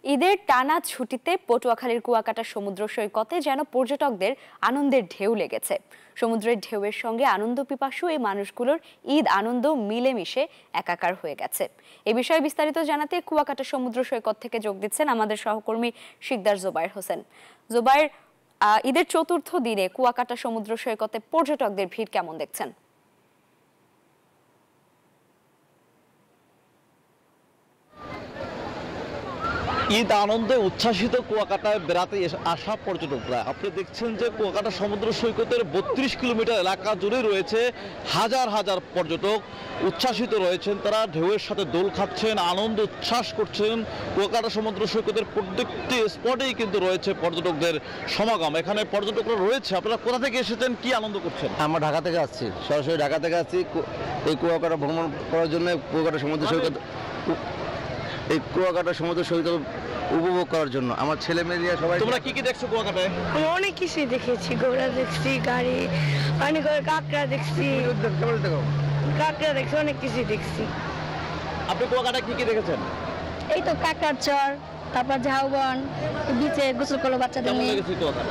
ঈদের টানা ছুটিতে পটুয়াখালীর কুয়াকাটা সমুদ্র সৈকতে যেন পর্যটকদের আনন্দের ঢেউ লেগেছে। সমুদ্রের ঢেউয়ের সঙ্গে আনন্দ পিপাসু এই মানুষগুলোর ঈদ আনন্দ মিলেমিশে একাকার হয়ে গেছে। এ বিষয়ে বিস্তারিত জানাতে কুয়াকাটা সমুদ্র সৈকত থেকে যোগ দিচ্ছেন আমাদের সহকর্মী শিকদার জোবায়ের হোসেন। জোবায়ের, ঈদের চতুর্থ দিনে কুয়াকাটা সমুদ্র সৈকতে পর্যটকদের ভিড় কেমন দেখছেন? ঈদ আনন্দে উচ্ছ্বাসিত কুয়াকাটায় বেড়াতে আসা পর্যটকরা। আপনি দেখছেন যে কুয়াকাটা সমুদ্র সৈকতের 32 কিলোমিটার এলাকা জুড়ে রয়েছে হাজার হাজার পর্যটক। উচ্ছ্বাসিত রয়েছেন, তারা ঢেউয়ের সাথে দোল খাচ্ছেন, আনন্দ উচ্ছ্বাস করছেন। কুয়াকাটা সমুদ্র সৈকতের প্রত্যেকটি স্পটেই কিন্তু রয়েছে পর্যটকদের সমাগম। এখানে পর্যটকরা রয়েছে। আপনারা কোথা থেকে এসেছেন, কি আনন্দ করছেন? আমরা ঢাকা থেকে আসছি, সরাসরি ঢাকা থেকে আসছি এই কুয়াকাটা ভ্রমণ করার জন্য। কুয়াকাটা সমুদ্র সৈকত উপভোগ করার জন্য আমার ছেলে মেয়ে নিয়ে সবাই। তোমরা কি কি দেখছো কুয়াকাটায়? অনেক কিছুই দেখেছি, ঘোড়া দেখছি, গাড়ি, অনেক কাঁকড়া দেখছি, অনেক কিছুই দেখছি। আপনি কুয়াকাটায় কি কি দেখেছেন? এই তো কাঁকড়ার চর, তারপর ঝাউবন, বিচে গোসল করলো বাচ্চাদের নিয়ে।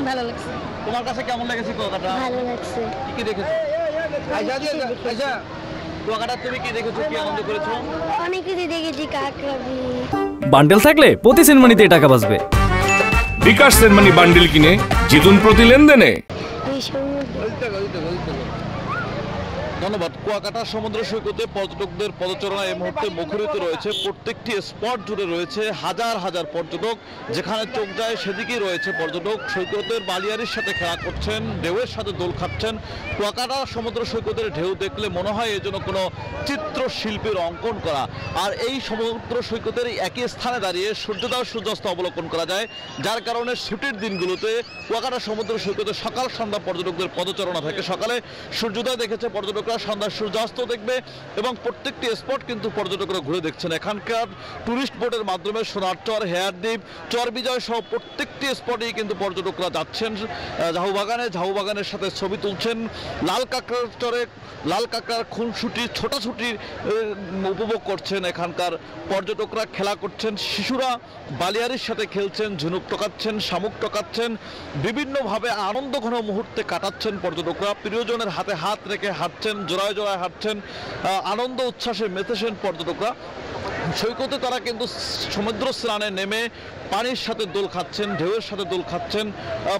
ভালো লাগছে। তোমার কাছে কেমন লেগেছে কুয়াকাটা? ভালো লাগছে। কি কি দেখেছো কুয়াকাটা? তুমি কি দেখেছো, কি আনন্দ করেছো? অনেক কিছু দেখেছি, কাঁকড়া। বান্ডেল থাকলে প্রতি সেনমানিতে টাকা বাঁচবে। বিকাশ সেনমানি বান্ডেল কিনে জিতুন প্রতি লেনদেনে। ধন্যবাদ। কুয়াকাটা সমুদ্র সৈকতে পর্যটকদের পদচারণা এই মুহূর্তে মুখরিত রয়েছে। প্রত্যেকটি স্পট জুড়ে রয়েছে হাজার হাজার পর্যটক। যেখানে চোখ যায় সেদিকেই রয়েছে পর্যটক। সৈকতের বালিয়ারির সাথে খেলা করছেন, ঢেউয়ের সাথে দোল খাচ্ছেন। কুয়াকাটা সমুদ্র সৈকতের ঢেউ দেখলে মনে হয় এর জন্য কোনো চিত্রশিল্পীর অঙ্কন করা। আর এই সমুদ্র সৈকতের একই স্থানে দাঁড়িয়ে সূর্যোদয় সূর্যাস্ত অবলোকন করা যায়, যার কারণে ছুটির দিনগুলোতে কুয়াকাটা সমুদ্র সৈকতে সকাল সন্ধ্যা পর্যটকদের পদচারণা থাকে। সকালে সূর্যোদয় দেখেছে পর্যটকরা, সন্ধ্যা সূর্যাস্ত দেখবে এবং প্রত্যেকটি স্পট কিন্তু পর্যটকরা ঘুরে দেখছেন। এখানকার টুরিস্ট বোটের মাধ্যমে সোনার চর, হেয়ারদ্বীপ, চর বিজয় সহ প্রত্যেকটি স্পটেই কিন্তু পর্যটকরা যাচ্ছেন। ঝাউবাগানের সাথে ছবি তুলছেন। লাল কাঁকড়ার চরে লাল কাঁকড়ার খুনসুটি, ছোটাছুটি উপভোগ করছেন এখানকার পর্যটকরা। খেলা করছেন, শিশুরা বালিয়ারির সাথে খেলছেন, ঝিনুক টকাচ্ছেন, শামুক টকাচ্ছেন, বিভিন্নভাবে আনন্দঘন মুহূর্তে কাটাচ্ছেন পর্যটকরা। প্রিয়জনের হাতে হাত রেখে হাঁটছেন, জোড়ায় জোড়ায় হাঁটছেন, আনন্দ উচ্ছ্বাসে মেতেছেন পর্যটকরা। সৈকতে তারা কিন্তু সমুদ্র স্নানে নেমে পানির সাথে দোল খাচ্ছেন, ঢেউয়ের সাথে দোল খাচ্ছেন।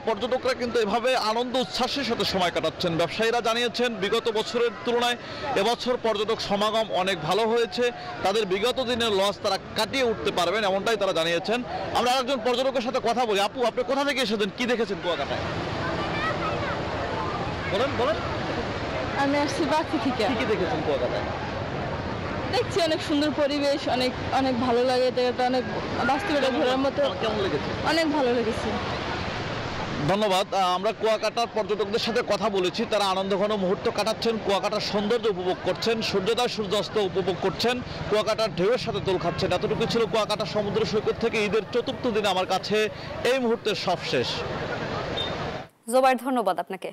পর্যটকরা কিন্তু এভাবে আনন্দ উচ্ছ্বাসের সাথে সময় কাটাচ্ছেন। ব্যবসায়ীরা জানিয়েছেন বিগত বছরের তুলনায় এবছর পর্যটক সমাগম অনেক ভালো হয়েছে। তাদের বিগত দিনের লস তারা কাটিয়ে উঠতে পারবেন, এমনটাই তারা জানিয়েছেন। আমরা একজন পর্যটকের সাথে কথা বলি। আপু, আপনি কোথা থেকে এসেছেন, কি দেখেছেন কুয়াকাটায়? বলেন বলেন। আমি আসছি বাকি থেকে। কি দেখেছেন কুয়াকাটায়? দেখছি অনেক সুন্দর পরিবেশ, অনেক অনেক ভালো লাগে। এটা অনেক বাস্তবতা ঘোরার মতো। কেমন লেগেছে? অনেক ভালো লেগেছে। ধন্যবাদ। আমরা কুয়াকাটার পর্যটকদের সাথে কথা বলেছি, তারা আনন্দঘন মুহূর্ত কাটাচ্ছেন, কুয়াকাটার সৌন্দর্য উপভোগ করছেন, সূর্যোদয় সূর্যাস্ত উপভোগ করছেন, কুয়াকাটার ঢেউয়ের সাথে দোল খাচ্ছেন। এতটুকু ছিল কুয়াকাটা সমুদ্র সৈকত থেকে ঈদের চতুর্থ দিনে আমার কাছে এই মুহূর্তের সব শেষ। জোবায়ের, ধন্যবাদ আপনাকে।